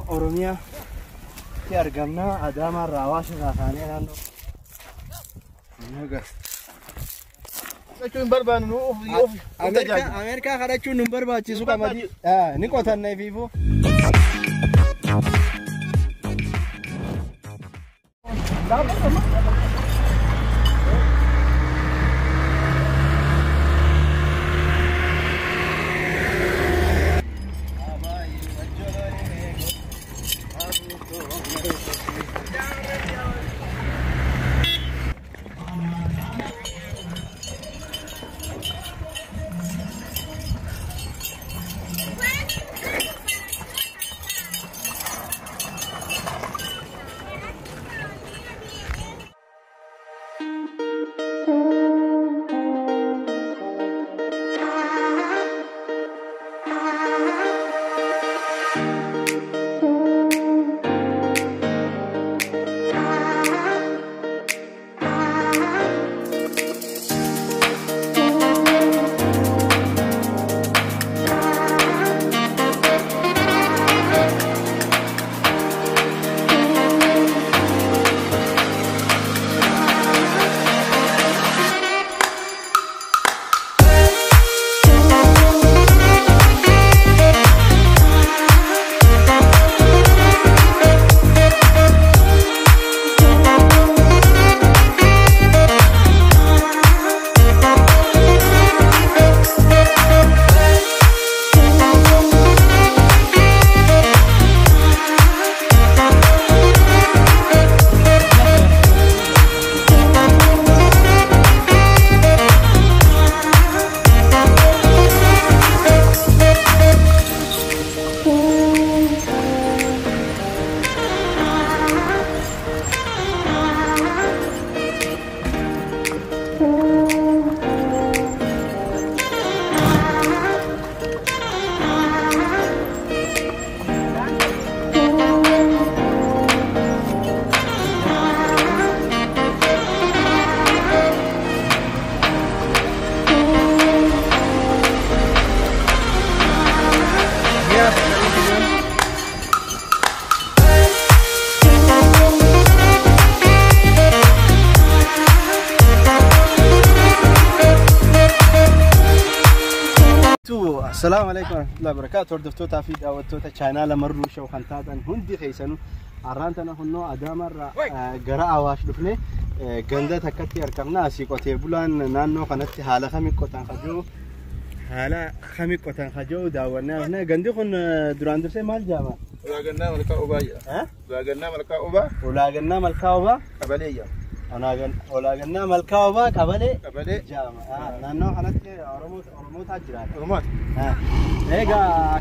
Oromia ti argamna Adama Rawash Rafane naannoo. Jechuun barbaannu nuuf Ameerikaa kadhachuun nu barbaachisu qamadii ni qotannee fiifu. السلام عليكم ورحمة الله وبركاته. وردفتوتا في دعوتوتا channel مرو شو خنتاتن هندي خيسنو عرانتنا هنو أدامر جراء واش دفنه جندا تكتي أركمنا سيقطع بولان نانو خنتي حالا خمي قطن خجو حالا خمي قطن خجو داورنا هنا جندي خن دراندر سه مال جاما ولا جننا ملكا أوبا ولا جننا ملكا أوبا ولا جننا ملكا أوبا قبلية ولا جننا ملكا أوبا قبلي جاما نانو خنتي أرمو تاجران أرمات إيجا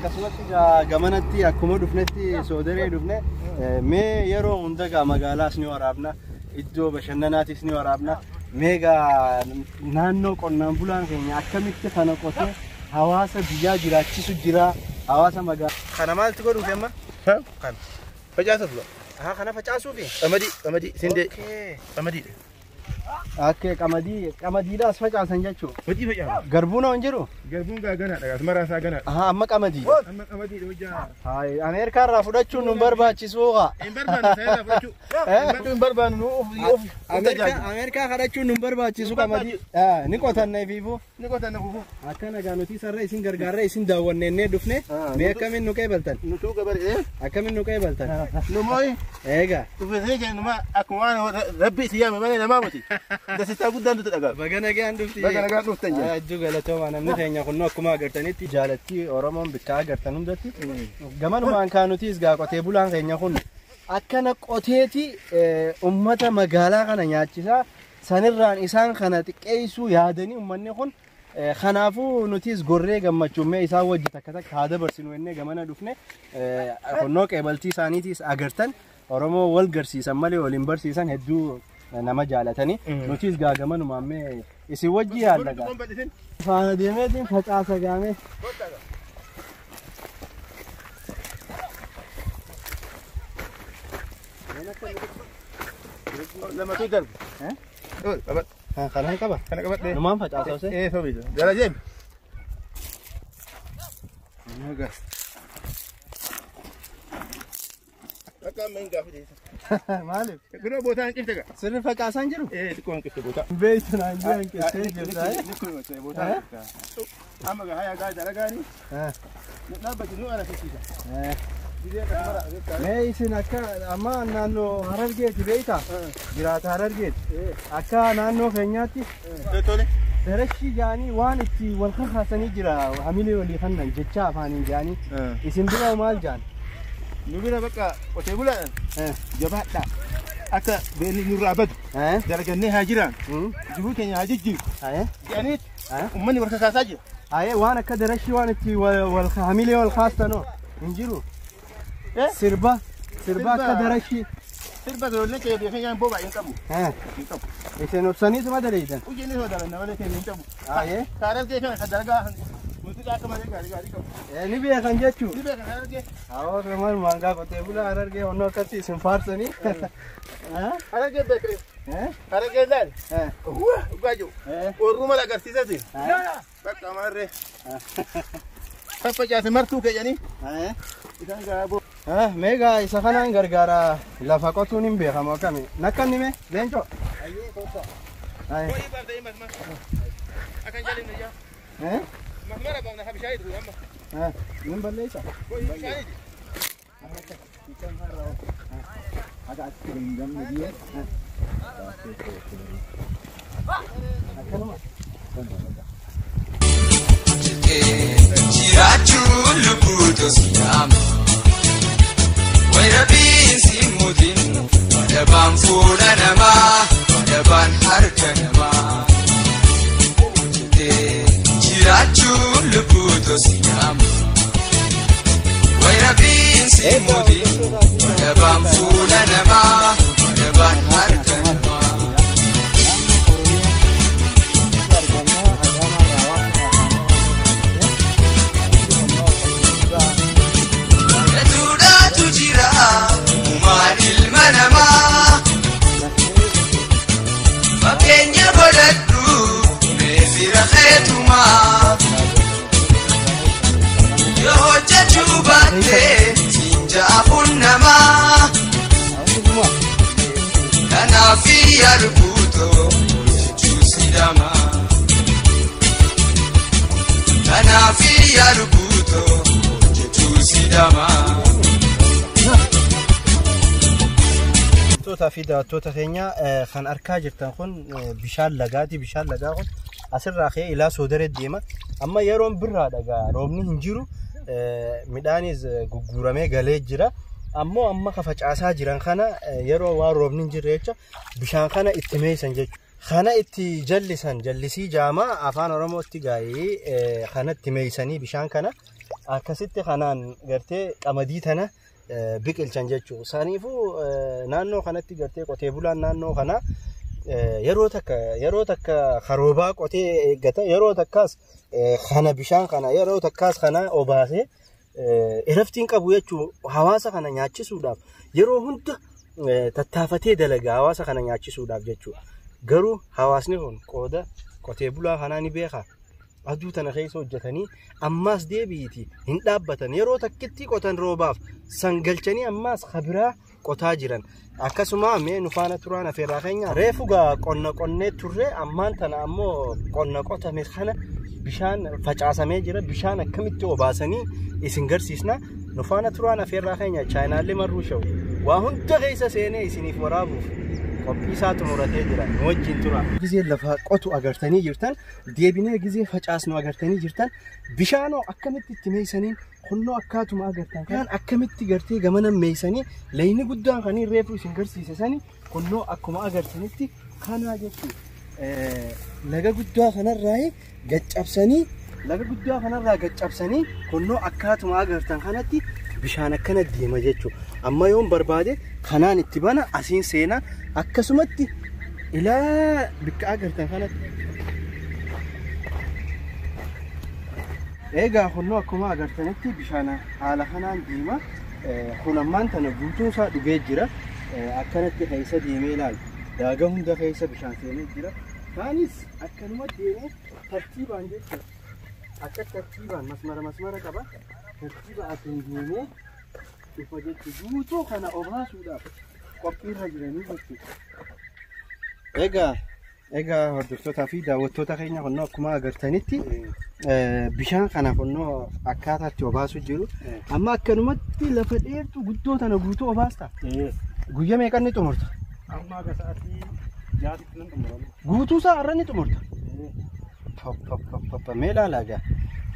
كسوتي جامنتي أكمل دفنتي سودري دفنة مي يرو عندك مقالة سنيو عربنا إدو بشنناتي سنيو عربنا ميجا نانو كنا بولان كيني أكمل تخنا كوتة هواسة بيجا جرا تشيسو جرا هواسة مقالة خنا مال تقولوا كم خن فجأة تطلع خنا فجأة في أمدي سندي أمدي أوكي كمادي لا أسمع سنجاتشو مدي فجأة غربونا ونجرو غربون كأجنا أسمع ساجنا أما كمادي الوجه هاي أمريكا رافضتشو نمبر باتشيسوغا بربان نوف أمريكا خدتشو نمبر باتشيسو كمادي نيكوتان نيفيفو نيكوتان نفوفو أكنا جانوتي سر إسين غرغرة إسين داون دفنة ميا كمين نوكاي بلتن نتوك بري أكمل نوكاي بلتن نموي إيجا تفهمي نما أكوان ربي سيامي ماني نمامتي ده ستاقود دان تتأجر بغنا جان دفتي بغنا جان دفتي أجو غلطو أنا منتهي كنا كما قرتني تجالتي أورامون بكا قرتنهم دتي جمان ما كانوا تيزجا قتيبولان غينيا كون أكنا قتيتي أمتا مقالا كنا ياتشيسا سنران إسان كنا تكيسو يادني أمني كون خنافو نوتيز غوري غمچو مي إسا وجه تكتك هذا برسينو إني جمانا دفنه كنا كابلتي سانيتيس أجرتن أورامو والجرسيسان مالي والإمبرسيسان هدو nama jaalatani nutis gaagaman uumame isi wajji yaalaga faana deemeetiin facaasa gaame lama tu darb qabat kana qabat numaan facaasa ose fabido darajem كم من قافي مالك قلنا بوتان كيف تقع سر فقاسان جرو إيه تكون كيف بوتان بيتنا عندنا كيف نكون بوتان أما هاي قاعد على قاري لا بجنو أنا في كذا ميسن أكا أما نانو هررجيت بيتا جرات هررجيت أكا نانو خنياتي تولي درشي جاني وان اتي والخخ سني جرا وحملي ولي خنن جتشا فاني جاني اسم بلا مال جان نبينا بقى وتقول جبهة أكا بين نور أبد درجة نها جيران جبوك يعني هاجي يعني أمني ورثة ساجي وانا كدرشي وان اتي والحملي والخاص تنو نجرو سربا كدرشي سربا قالوا لك يبي خيان بوبا ينتبو ينتبو إيشان أبصاني سما دريدن وجيني هو دارنا ولا كان ينتبو كارل كيف كان درجة ممكن أكمل ini biar kan jatuh. Ini biar kan lagi. Awak memang mangga kau tebula arar ke ono kasi sempat sini. Arar ke bekri. Arar ke lal. Wah, baju. Rumah lagi sisa sih. Pak kamar re. Apa jadi martu ke jadi? Ikan gabu. Mega isa kanan gara-gara lafa kau tu nimbe kamu kami. Nakkan ni me, lenco. Ayo kau. Ayo. Kau ibadah imas mas. Akan jadi ni ya. Mana bang nak habis air tu, amma. Ini balik sah. Kau habis air. Ikan harau. Agak keringgam lagi ya. Akan mana? Jiraachuun lubbuutu siyaama. Wayrabbiin si muudin wadabaan fuula namaa wadabaan harka namaa. Jiraachuun lubbuutu siyaama. Wayrabbiin si muudin wadabaan fuula namaa wadabaan harka namaa. Fida tota keenya kan arkaa jirtan kun bishaan lagaati. Bishaan lagaa kun asirraa ka'ee ilaa soodare deema. Amma yeroon birraa dhagaa roobni hin jiru midhaanis gugguramee galee jira. Ammoo amma ka facaasaa jiran kana yeroo waan roobni hin jirre jecha bishaan kana itti meeysan jechuudha. Kana itti jallisan jallisii jaamaa afaan oromootti gaa'ee kana itti meeysanii bishaan kana akkasitti kanaan gartee qamadii tana biqilchan jechuudha. Saniifuu naannoo kanatti gartee qotee bulaan naannoo kana yeroo takka karoobaa qotee eeggata, yeroo takkaas kana bishaan kana yeroo takkaas kana obaasee iraftiin qabu jechuudha. Hawaasa kana nyaachisuudhaaf yeroo hunda tattaafatee dalagaa hawaasa kana nyaachisuudhaaf jechuudha. Garuu hawaasni kun qooda qotee bulaa kanaa ni beeka. Aduu tana keessa hojjetanii ammaas deebiiti hin dhaabbatan. Yeroo takkitti qotan roobaaf sangalchanii ammaas kabiraa qotaa jiran. Akkasuma mee nufaana turaan afeerraa keenya reefu gaa qonna qonnee turre ammaan tana ammoo qonna qotame kana bishaan facaasamee jira. Bishaan akkamitti obaasanii isin garsiisna. Nufaana turaan afeerraa keenya chaayinaallee marruu sha'u. Waa hunda keessa seenee isiniif waraabuuf qophii isaatu muratee jira. Nu wajjin tura. Gizee lafa qotu agartanii jirtan, deebinee gizee facaasnu agartanii jirtan, bishaanoo akkamitti itti meeysaniin kunnoo akkaatuma agartan kan akkamitti gartee gamana meeysanii layni guddaan kan reefu isin garsiise sani kunnoo akkuma agartanitti kana jechuudha. Laga guddaa kanarraa gaccabsanii kunnoo akkaatuma agartan kanatti bishaan akkana deema jechuudha. Amma yoon barbaade kanaan itti bana asiin seenaa akkasumatti ilaa bikka agartan kanatti. Egaa kunnoo akkuma agartanitti bishaan haala kanaan deema. Kun ammaan tana guutuun isaa dhugee jira. Akkanatti keessa deemee ilaala. Daagaa hunda keessa bishaan seenee jira. Kaanis akkanuma deemee tartiibaan jechuudha. Akka tartiibaan masmara qaba. Tartiiba asiin deemee dhufa jechuudha. Guutuu kana obaasuudhaaf qophiirra jiranii jechuudha. Egaa hordoftootaa fi daawwattoota keenya kunnoo akkuma agartanitti bishaan kana kunnoo akkaataatti obaasu jiru. Amma akkanumatti lafa dheertuu guddoo tana guutuu obaasta. Guyyaa meeqa ni xumurta? Amma akka sa'aatii jaatitti nan xumurama. Guutuu sa'aarra ni xumurta. Mee ilaalaa gaa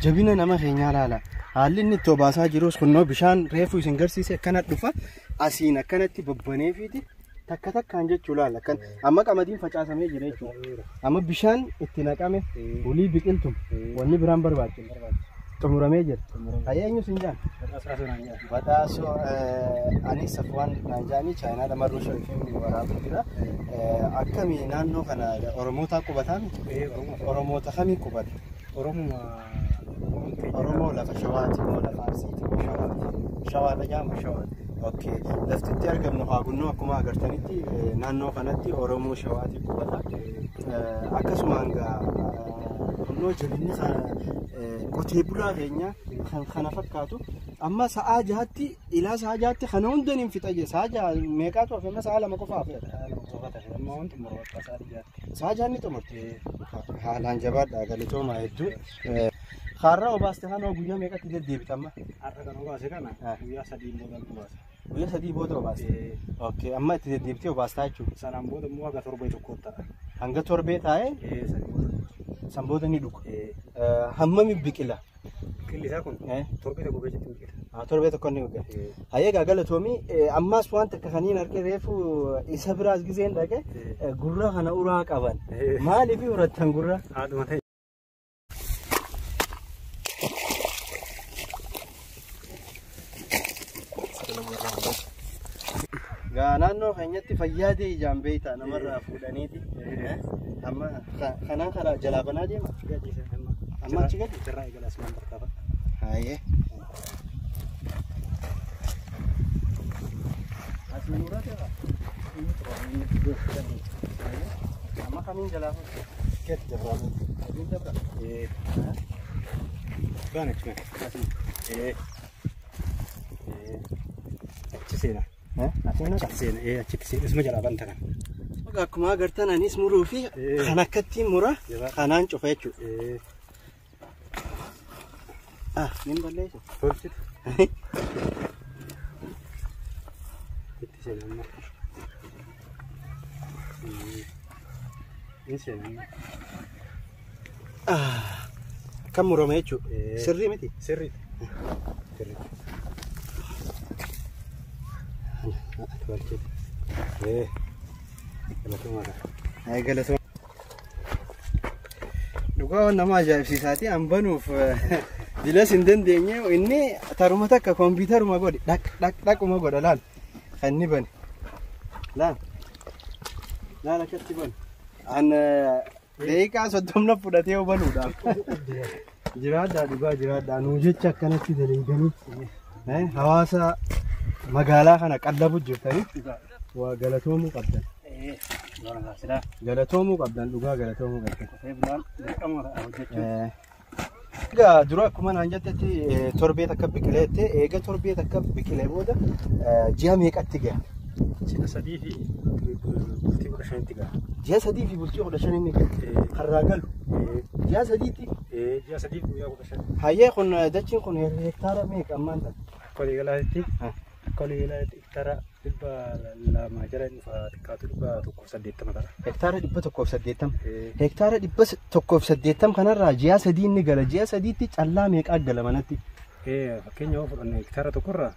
jabina nama keenyaa ilaala. Haalli inni itti obaasaa jirus kunnoo bishaan reefuu isin garsiise akkana dhufa asiin akkanatti babbaneefiiti. Takka takkaan jechuu laala kan amma qamadiin facaasamee jira jechuudha. Amma bishaan itti naqame ulii biqiltuun wanni biraan barbaachisu xumuramee jira. Eenyu sin jaan? Badhaasoo ani Safwaan Naanjaanii Chaayinaa Damarroo Sharifiin waraabuu jira. Akkamii naannoo kana Oromootaa qubataa miti? Oromoota kamii qubata? Oromoo lafa Shawaati moo lafa Arsiiti moo Shawaati? Shawaadha jaama Shawaati. Okay, laftitti argamnu haagunnoo akkuma agartanitti naannoo kanatti Oromoo Shawaati qubata. Akkasumaan gaa kunnoo jabinni qotee bulaa keenya kana fakkaatu. Amma sa'aa jahatti ilaa sa'aa jahatti kana hundan hin fixa jee sa'aa jaha meeqaatu hafe? Amma sa'aa lama qofa hafe. Sa'aa jahanni xumurte haalaan jabaadha galatooma hedduu. Har'a obaaste kana guyyaa meeqatti deddeebitamma? Har'a kan obaase kana guyyaa 3 booda obaase. Guyyaa 3 booda obaaste. Okay, amma itti deddeebitee obaastaa jechuudha. Sanaan booda immoo hanga torbee tokko ta'a. Hanga torbee taa'ee san booda ni dhugu. Hammami biqila? Biqilli isaa kun torbee tokko keessatti biqila. Torbee tokko ni biqila. Hayyee galatoomii ammas waan takka kaniin argee reefu isa biraas gizeen dhaqe gurra kana uraa qaban. Maaliif urattan gurra? Haadhuma ta'e. Naannoo keenyatti fayyaadee ijaan beeyta namarraa fuudhaniiti. Amma kanaan karaa jalaa banaa deema. Amma achi gadi? Irraa eegalaas waan barbaada. Hayyee. As muraa jira. Amma kamiin jalaa fuudha? Keetti dabraa. Kamiin dabraa? Baan achi mee? Achi seenaa. Achitti seenaa isuma jalaa banta kan. Akkuma agartan anis muruu fi kan akkattiin mura kanaan cufa jechuudha. Nin balleessu. Tolchitu. Itti seenaa amma. Inni seenaa. Kan murame jechuudha. Sirrii miti? Sirrii. Galatooma. Dhugaa nama ajaa'ibsiisaati hambanuuf dilas hin dandeenye inni taruma takka kompiitaruma godhe dhaquma godha laal kan inni bane laal akkatti bane an deeqaa 30 fudhatee banuudhaaf jiraadhaa dhugaa jiraadhaa nuu jecha akkanatti daleeganii hawaasa magaalaa kana qallabu jirtanii waa galatoomuu qabdan. Galatoomuu qabdan dhugaa galatoomuu qabdan. Egaa dura akkuma naan jettetti torbee takka biqileette eega torbee takka biqilee booda ji'a meeqatti gaha? Ji'a 3 fi bultii 15tti gaha. Ji'a 3 fi bultii 15 inni gaha. Harraa galu. Ji'a 3tti. Ji'a 3 fi guyyaa 15. Hayyee kun dachiin kun hektaara meeqa ammaan ta'a? Kolii galaatti. Kolii galaatti hektaara 200 jala xiqqaatu 180 ta'a. Hektaara 180. Hektaara 180 kanarraa ji'a 3 inni gala. Ji'a 3tti callaa meeqa gala manatti? Fakkeenya yoo fudhanne hektaara tokkorraa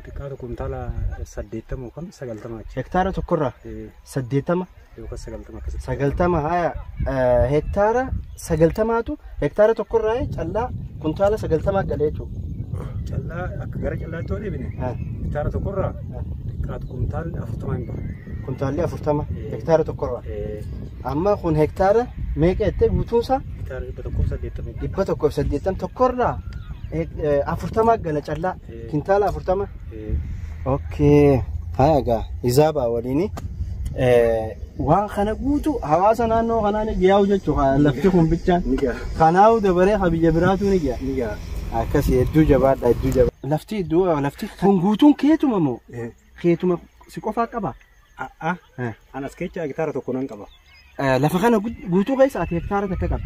xiqqaatu kuntaala 80 yookaan 90 achi. Hektaara tokkorraa 80 yookaan 90 akkasii. 90 haya hektaara 90tu hektaara tokkorraa callaa kuntaala 90 gala jechuudha. Callaa akka gara callaatti yoo deebine hektaara tokkorraa xiqqaatu kuntaalli 40 hin bahu. Kuntaalli 40 hektaara tokkorraa. Amma kun hektaara meeqa jettee guutuunsaa? Hektaara 180. 180 tokkorraa 40 gala callaa kintaala 40. Okay. Haya gaa izaabaa waliini waan kana guutu hawaasa naannoo kanaan giyaa'u jechuudha lafti kun bichaan. Kanaa'u dabaree habiyya biraatu ni giyaa. akkasii hedduu jabaadha hedduu jabaadha. Lafti iddoo lafti kun guutuun keetuma moo keetuma si qofaa qaba? Anas kecha hektaara tokko nan qaba. Lafa kana guutuu keessa ati hektaara takka qaba.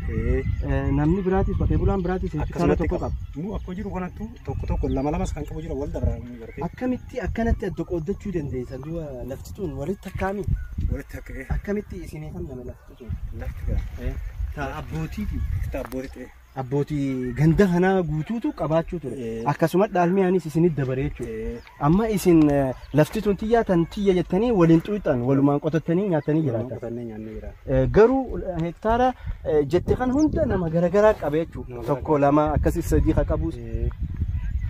Namni biraatis qotee bulaan biraatis hektaara tokko qaba. Mu akkoo jiru kanattu tokko lama lamas kan qabu jira wal dabran gartee. Akkamitti akkanatti adda qoodachuu dandeessan du'a lafti tun walitti akkaami? Walitti akka akkamitti isinii kan nama lafti tun? lafti Ta abbootiiti. ta abbootii Abbootii ganda kanaa guutuutu qabaachuu ture. Akkasuma dhaalmiyaanis isinit dabaree jechuudha. Amma isin lafti tun tiyya jettanii waliin xuuxan walumaan qotattanii nyaatanii jiraatan. Garuu hektaara jette kan hunda nama garagaraa qaba jechuudha. Tokko lama akkasii sadii haa qabus.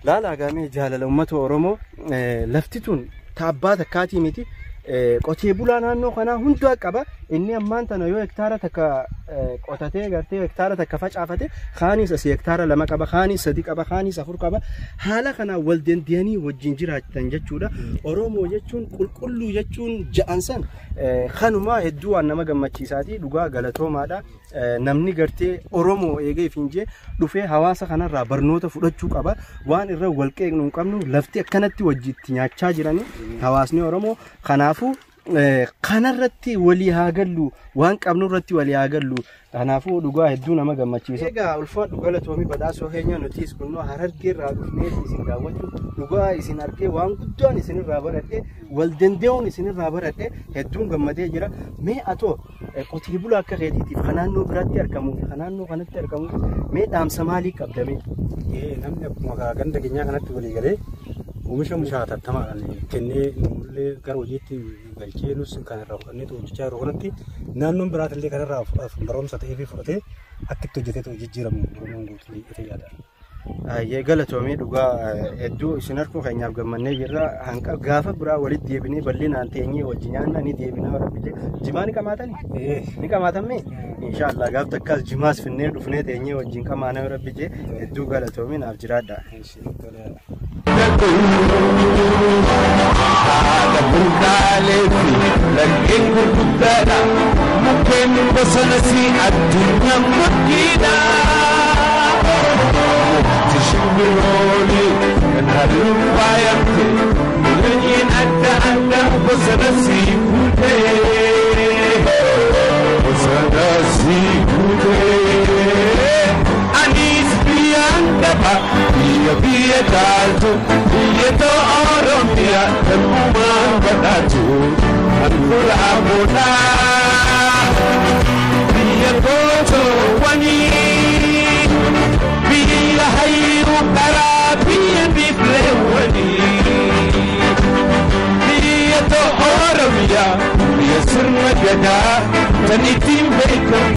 Laala agamee jaalala uummata Oromoo lafti tun taabbaa takkaatii miti. Qotee bulaa naannoo kanaa hundaa qaba. Inni ammaan tana yoo hektaara takka qotatee gartee hektaara takka facaafate khaanis asii hektaara lama qaba, khaanis sadi qaba, khaanis afur qaba. Haala kanaa wal dandeenyanii wajjin jiraatan jechuudha. Oromoo jechuun qulqulluu jechuun ja'ansan kanuma hedduu waan nama gammachiisaati. Dhugaa galatoomaadha. Namni gartee Oromoo eegee finjee dhufee hawaasa kanarraa barnoota fudhachuu qaba. Waan irra wal qeeqnu hin qabnu lafti akkanatti wajjitti nyaachaa jirani hawaasni Oromoo kanaafu kanarratti walii haa gallu waan qabnurratti walii haa gallu. Kanaafuu dhugaa hedduu nama gammachiisa. Egaa ulfaadhu galatoomii badhaasoo keenya nutis kunnoo Harargee irraa dhufnee isin daawwachuu dhugaa isin argee waan guddaan isinirraa baradhee wal danda'uun isinirraa baradhee hedduun gammadee jira. Mee atoo qotee bulaa akka keetiitiif kanaannoo biraatti argamuuf kanaannoo kanatti argamuuf mee dhaamsa maalii qabdame? namni akkuma ganda keenyaa kanatti walii galee oomisha tattamaadhaan kennee nullee gara hojiitti galchee nus kanarraa fudhannee hojjechaa yeroo kanatti naannoon biraatillee kanarraa barumsa ta'ee fi fudhatee akkitti hojjetee jijjiiramu Oromoon guutuu itti yaada. Ayyee galatoomii dhugaa hedduu isin harkuu keenyaaf gammannee jirra. Hanqa gaafa biraa walitti deebinee bal'inaan teenyee wajji nyaanna ni deebina warabbilee. Jimaa ni qamaatanii? Ni qamaatamme? Inshaallah gaaf takkaas jimaas finnee dhufnee teenyee wajjin qamaana warabbilee hedduu galatoomii naaf jiraadha. لكن كنت أنا ممكن بصنسي الدنيا مكيدة تشملوني من هالروايتي ولين أنت بصنسي كوتي بصنسي كوتي أنيس بيانكبا بيا دالتو بيا تو أوروبيا تنبوما بداتو أنفر أبونا بيا كوتو واني بيا هيرو كرا بيا بيفلوني بيا تو أوروبيا بيا سرنا جدا تنيتين بيكم